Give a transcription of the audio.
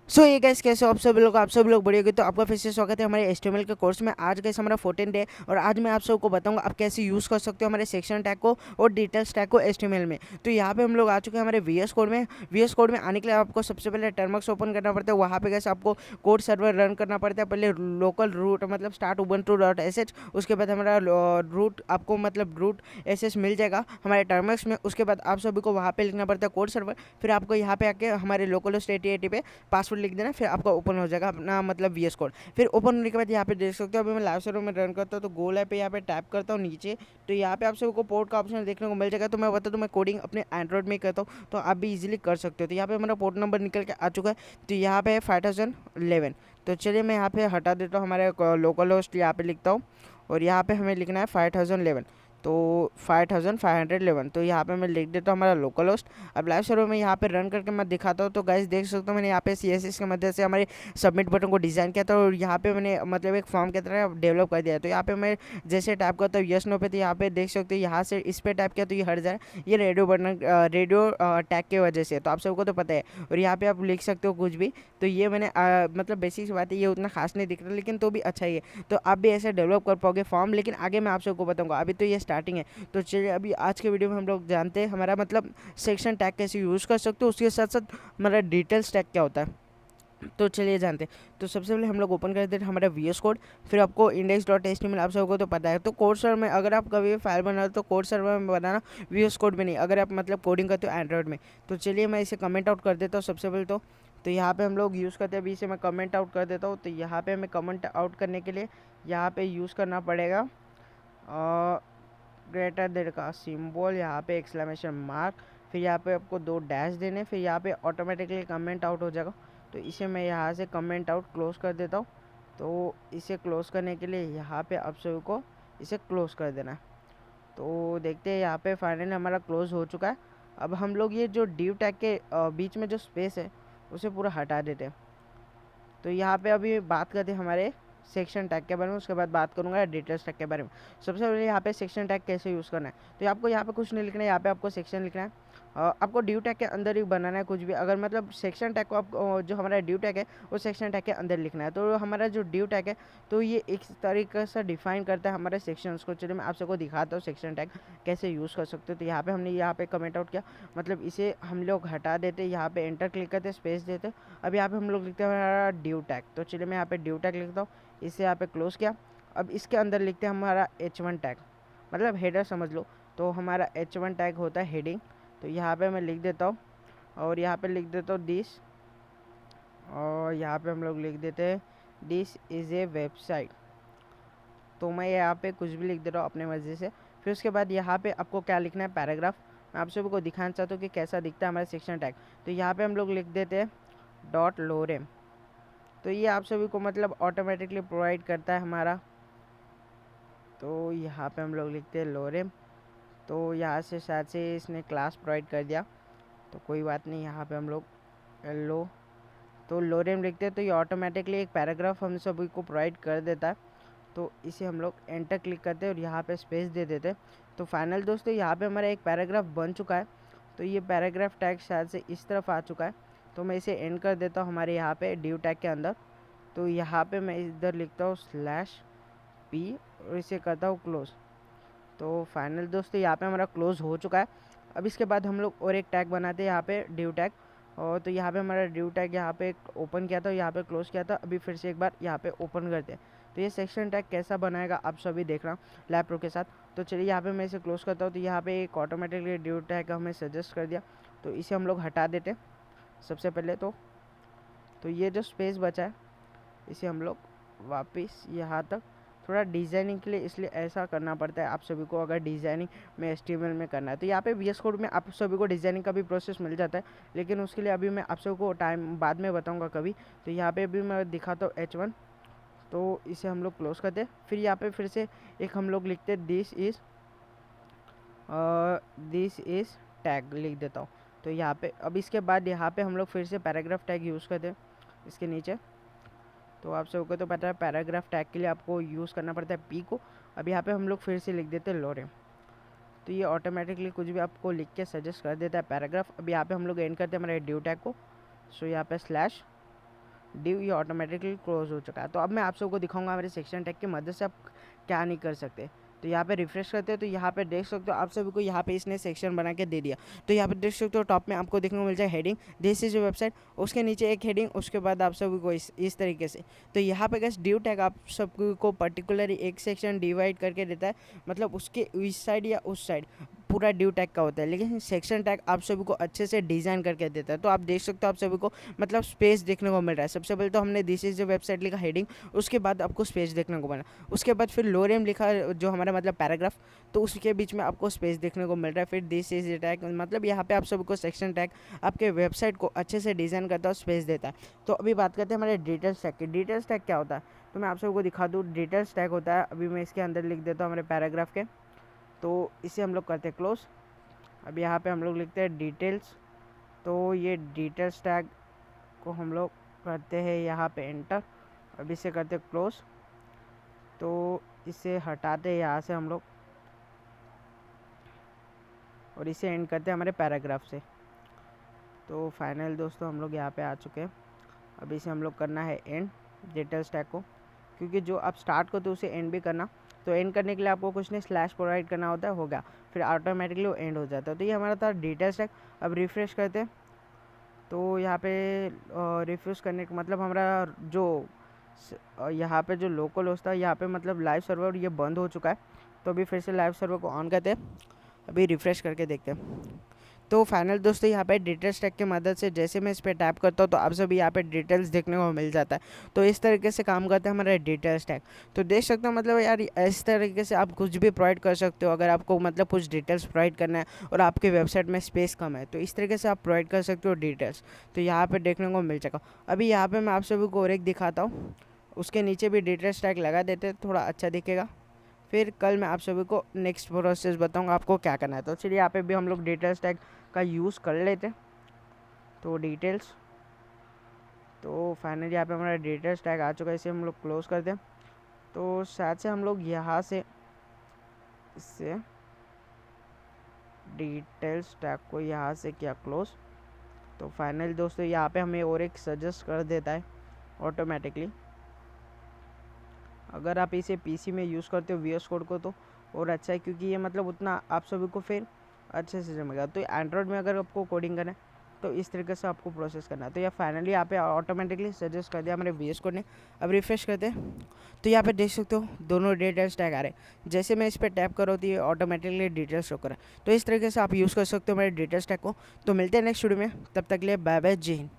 सो ये गाइस कैसे हो आप सब लोग बढ़िया होगी। तो आपका फिर से स्वागत है हमारे एचटीएमएल के कोर्स में। आज गाइस हमारा 14 डे और आज मैं आप सबको बताऊंगा आप कैसे यूज़ कर सकते हो हमारे सेक्शन टैग को और डिटेल्स टैग को एचटीएमएल में। तो यहाँ पे हम लोग आ चुके हैं हमारे वीएस कोड में। वीएस कोड में आने के लिए आपको सबसे पहले टर्मक्स ओपन करना पड़ता है। वहाँ पे गाइस आपको कोड सर्वर रन करना पड़ता है। पहले लोकल रूट मतलब स्टार्ट ubuntu.sh, उसके बाद हमारा रूट आपको मतलब रूट एस मिल जाएगा हमारे टर्मक्स में। उसके बाद आप सभी को वहाँ पे लिखना पड़ता है कोड सर्वर। फिर आपको यहाँ पे आके हमारे लोकल होस्ट 8080 पे पासवर्ड लिख देना, फिर आपका ओपन हो जाएगा अपना मतलब वीएस कोड। फिर ओपन होने के बाद यहाँ पे देख सकते हो अभी मैं लाइव सर्वर में रन करता हूँ तो गोल है पे यहाँ पे टैप करता हूँ नीचे, तो यहाँ पे आप सबको पोर्ट का ऑप्शन देखने को मिल जाएगा। तो मैं बता दूँ मैं कोडिंग अपने एंड्रॉइड में ही करता हूँ तो आप भी इजीली कर सकते हो। तो यहाँ पे हमारा पोर्ट नंबर निकल के आ चुका है, तो यहाँ पे है 5011। तो चलिए मैं यहाँ पे हटा देता हूँ, हमारे लोकल होस्ट यहाँ पे लिखता हूँ और यहाँ पे हमें लिखना है 5011। तो 5511 तो यहाँ पे मैं लिख देता हूँ हमारा लोकल होस्ट। अब लाइव सर्वर में यहाँ पे रन करके मैं दिखाता हूँ। तो गाइस देख सकते हो मैंने यहाँ पे CSS की मदद से हमारे सबमिट बटन को डिज़ाइन किया था और यहाँ पे मैंने मतलब एक फॉर्म की तरह डेवलप कर दिया है। तो यहाँ पे मैं जैसे टैप करता हूँ यस नो पे, तो यहाँ पे देख सकते हो यहाँ से इस पर टैप किया तो ये हट जाए। ये रेडियो बटन रेडियो टैग की वजह से, तो आप सबको तो पता है। और यहाँ पे आप लिख सकते हो कुछ भी। तो ये मैंने मतलब बेसिक सी बात है, ये उतना खास नहीं दिख रहा लेकिन तो भी अच्छा ही है। तो आप भी ऐसे डेवलप कर पाओगे फॉर्म, लेकिन आगे मैं आप सबको बताऊंगा, अभी तो ये स्टार्टिंग है। तो चलिए अभी आज के वीडियो में हम लोग जानते हैं हमारा मतलब सेक्शन टैग कैसे यूज़ कर सकते हो, उसके साथ साथ हमारा डिटेल्स टैग क्या होता है। तो चलिए जानते हैं। तो सबसे पहले हम लोग ओपन कर देते हैं हमारा वीएस कोड। फिर आपको index.html आप सबको तो पता है। तो कोड सर्वर में अगर आप कभी फाइल बना तो कोड सर्वर में बनाना, वीएस कोड में नहीं, अगर आप मतलब कोडिंग करते हो एंड्रॉइड में। तो चलिए मैं इसे कमेंट आउट कर देता हूँ सबसे पहले तो यहाँ पे हम लोग यूज़ करते हैं। अभी इसे मैं कमेंट आउट कर देता हूँ। तो यहाँ पे हमें कमेंट आउट करने के लिए यहाँ पे यूज़ करना पड़ेगा ग्रेटर देन का सिंबल, यहाँ पे एक्सक्लेमेशन मार्क, फिर यहाँ पे आपको 2 डैश देने, फिर यहाँ पे ऑटोमेटिकली कमेंट आउट हो जाएगा। तो इसे मैं यहाँ से कमेंट आउट क्लोज कर देता हूँ। तो इसे क्लोज करने के लिए यहाँ पे आप सभी को इसे क्लोज कर देना है। तो देखते हैं यहाँ पे फाइनली हमारा क्लोज हो चुका है। अब हम लोग ये जो डिव टैग के बीच में जो स्पेस है उसे पूरा हटा देते हैं। तो यहाँ पे अभी बात करते हैं हमारे सेक्शन टैग के बारे में, उसके बाद बात करूँगा डिटेल्स टैग के बारे में। सबसे पहले यहाँ पे सेक्शन टैग कैसे यूज़ करना है। तो आपको यहाँ पे कुछ नहीं लिखना है, यहाँ पे आपको सेक्शन लिखना है। आपको ड्यू टैग के अंदर ही बनाना है कुछ भी, अगर मतलब सेक्शन टैग को आप जो हमारा ड्यू टैग है वो सेक्शन टैग के अंदर लिखना है। तो हमारा जो ड्यू टैग है तो ये एक तरीके से डिफाइन करता है हमारे सेक्शंस को। चलिए मैं आप सबको दिखाता हूँ सेक्शन टैग कैसे यूज़ कर सकते हो। तो यहाँ पे हमने यहाँ पे कमेंट आउट किया, मतलब इसे हम लोग हटा देते, यहाँ पे एंटर क्लिक करते, स्पेस देते। अब यहाँ पे हम लोग लिखते हैं हमारा ड्यू टैग। तो चलिए मैं यहाँ पे ड्यू टैग लिखता हूँ, इसे यहाँ पे क्लोज किया। अब इसके अंदर लिखते हैं हमारा H1 टैग, मतलब हेडर समझ लो। तो हमारा H1 टैग होता है हेडिंग। तो यहाँ पे मैं लिख देता हूँ और यहाँ पे लिख देता हूँ दिस, और यहाँ पे हम लोग लिख देते हैं दिस इज़ ए वेबसाइट। तो मैं यहाँ पे कुछ भी लिख दे रहा हूँ अपने मर्ज़ी से। फिर उसके बाद यहाँ पे आपको क्या लिखना है, पैराग्राफ। मैं आप सभी को दिखाना चाहता हूँ कि कैसा दिखता है हमारा सेक्शन टैग। तो यहाँ पे हम लोग लिख देते हैं .lorem। तो ये आप सभी को मतलब ऑटोमेटिकली प्रोवाइड करता है हमारा। तो यहाँ पे हम लोग लिखते हैं लोरेम। तो यहाँ से शायद से इसने क्लास प्रोवाइड कर दिया, तो कोई बात नहीं। यहाँ पे हम लोग लो तो लोरेम लिखते हैं, तो ये ऑटोमेटिकली एक पैराग्राफ हम सभी को प्रोवाइड कर देता है। तो इसे हम लोग एंटर क्लिक करते हैं और यहाँ पे स्पेस दे देते हैं। तो फाइनल दोस्तों यहाँ पे हमारा एक पैराग्राफ बन चुका है। तो ये पैराग्राफ टैग शायद से इस तरफ आ चुका है। तो मैं इसे एंड कर देता हूँ हमारे यहाँ पे ड्यू टैग के अंदर। तो यहाँ पे मैं इधर लिखता हूँ /p और इसे करता हूँ क्लोज। तो फाइनल दोस्तों यहाँ पे हमारा क्लोज हो चुका है। अब इसके बाद हम लोग और एक टैग बनाते हैं यहाँ पे ड्यू टैग। और तो यहाँ पे हमारा ड्यू टैग यहाँ पे ओपन किया था, यहाँ पे क्लोज किया था। अभी फिर से एक बार यहाँ पे ओपन करते हैं। तो ये सेक्शन टैग कैसा बनाएगा आप सभी देखना लैब प्रो के साथ। तो चलिए यहाँ पे मैं इसे क्लोज करता हूँ। तो यहाँ पे एक ऑटोमेटिकली ड्यू टैग हमें सजेस्ट कर दिया, तो इसे हम लोग हटा देते सबसे पहले। तो ये जो स्पेस बचा है इसे हम लोग वापस यहाँ तक थोड़ा डिज़ाइनिंग के लिए इसलिए ऐसा करना पड़ता है आप सभी को, अगर डिज़ाइनिंग में HTML में करना है। तो यहाँ पे VS कोड में आप सभी को डिज़ाइनिंग का भी प्रोसेस मिल जाता है, लेकिन उसके लिए अभी मैं आप सभी को टाइम बाद में बताऊँगा कभी। तो यहाँ पे भी मैं दिखाता हूँ H1। तो इसे हम लोग क्लोज करते हैं। फिर यहाँ पे फिर से एक हम लोग लिखते हैं दिस इज़ टैग लिख देता हूँ। तो यहाँ पे अब इसके बाद यहाँ पे हम लोग फिर से पैराग्राफ टैग यूज़ करते हैं इसके नीचे। तो आप सबको तो पता है पैराग्राफ टैग के लिए आपको यूज़ करना पड़ता है P को। अब यहाँ पे हम लोग फिर से लिख देते हैं लोरेम। तो ये ऑटोमेटिकली कुछ भी आपको लिख के सजेस्ट कर देता है पैराग्राफ। अब यहाँ पे हम लोग एंड करते हैं हमारे ड्यू टैग को। सो यहाँ पे डिव ये ऑटोमेटिकली क्लोज हो चुका है। तो अब मैं आप सबको दिखाऊंगा हमारे सेक्शन टैग की मदद से आप क्या नहीं कर सकते। तो यहाँ पे रिफ्रेश करते हैं तो यहाँ पे देख सकते हो आप सभी को यहाँ पे इसने सेक्शन बना के दे दिया। तो यहाँ पे देख सकते हो टॉप में आपको देखने को मिल जाए हेडिंग, दिस इज वेबसाइट, उसके नीचे एक हेडिंग, उसके बाद आप सभी को इस तरीके से। तो यहाँ पे गैस डिव टैग आप सबको पर्टिकुलरली एक सेक्शन डिवाइड करके देता है, मतलब उसके इस साइड या उस साइड पूरा डिव टैग का होता है, लेकिन सेक्शन टैग आप सभी को अच्छे से डिज़ाइन करके देता है। तो आप देख सकते हो आप सभी को मतलब स्पेस देखने को मिल रहा है। सबसे पहले तो हमने दिस इज वेबसाइट लिखा हेडिंग, उसके बाद आपको स्पेस देखने को मिला, उसके बाद फिर लोरेम लिखा जो हमारा मतलब पैराग्राफ, तो उसके बीच में आपको स्पेस देखने को मिल रहा है। फिर दिस इज टैग मतलब यहाँ पे आप सबको सेक्शन टैग आपके वेबसाइट को अच्छे से डिज़ाइन करता है और स्पेस देता है। तो अभी बात करते हैं हमारे डिटेल्स टैग की। डिटेल्स टैग क्या होता है तो मैं आप सबको दिखा दूँ। डिटेल्स टैग होता है, अभी मैं इसके अंदर लिख देता हूँ हमारे पैराग्राफ के, तो इसे हम लोग करते हैं क्लोज। अब यहाँ पे हम लोग लिखते हैं डिटेल्स, तो ये डिटेल्स टैग को हम लोग करते हैं यहाँ पे एंटर। अब इसे करते हैं क्लोज, तो इसे हटाते हैं यहाँ से हम लोग और इसे एंड करते हैं हमारे पैराग्राफ से। तो फाइनल दोस्तों हम लोग यहाँ पे आ चुके हैं। अब इसे हम लोग करना है एंड डिटेल्स टैग को, क्योंकि जो आप स्टार्ट करते हो उसे एंड भी करना। तो एंड करने के लिए आपको कुछ नहीं स्लैश प्रोवाइड करना होता है, होगा फिर ऑटोमेटिकली वो एंड हो जाता है। तो ये हमारा था डिटेल्स टैग। अब रिफ्रेश करते हैं तो यहाँ पे रिफ्रेश करने का मतलब हमारा जो यहाँ पे जो लोकल होता है यहाँ पे मतलब लाइव सर्वर ये बंद हो चुका है। तो अभी फिर से लाइव सर्वर को ऑन करते हैं, अभी रिफ्रेश करके देखते हैं। तो फाइनल दोस्तों यहाँ पे डिटेल्स टैग की मदद से जैसे मैं इस पर टैप करता हूँ तो आप सभी यहाँ पे डिटेल्स देखने को मिल जाता है। तो इस तरीके से काम करता है हमारा डिटेल्स टैग। तो देख सकते हो मतलब यार इस तरीके से आप कुछ भी प्रोवाइड कर सकते हो, अगर आपको मतलब कुछ डिटेल्स प्रोवाइड करना है और आपके वेबसाइट में स्पेस कम है तो इस तरीके से आप प्रोवाइड कर सकते हो डिटेल्स। तो यहाँ पर देखने को मिल जाएगा। अभी यहाँ पर मैं आप सभी को और एक दिखाता हूँ, उसके नीचे भी डिटेल्स टैग लगा देते थोड़ा अच्छा दिखेगा। फिर कल मैं आप सभी को नेक्स्ट प्रोसेस बताऊंगा आपको क्या करना है। तो चलिए यहाँ पे भी हम लोग डिटेल्स टैग का यूज़ कर लेते हैं। तो डिटेल्स, तो फाइनली यहाँ पे हमारा डिटेल्स टैग आ चुका है, इसे हम लोग क्लोज कर दें। तो शायद से हम लोग यहाँ से इससे डिटेल्स टैग को यहाँ से किया क्लोज। तो फाइनली दोस्तों यहाँ पे हमें और एक सजेस्ट कर देता है ऑटोमेटिकली। अगर आप इसे पीसी में यूज़ करते हो VS कोड को तो और अच्छा है, क्योंकि ये मतलब उतना आप सभी को फिर अच्छे से जमेगा। तो एंड्रॉयड में अगर आपको कोडिंग करना है तो इस तरीके से आपको प्रोसेस करना है। तो यह फाइनली यहाँ पे ऑटोमेटिकली सजेस्ट कर दिया हमारे VS कोड ने। अब रिफ्रेश करते हैं तो यहाँ पे देख सकते हो दोनों डिटेल्स टैग आ रहे हैं। जैसे मैं इस पर टैप करो तो ये ऑटोमेटिकली डिटेल्स शो करा। तो इस तरीके से आप यूज़ कर सकते हो हमारे डिटेल्स टैग को। तो मिलते हैं नेक्स्ट वीडियो में, तब तक के लिए बाय बाय, जय हिंद।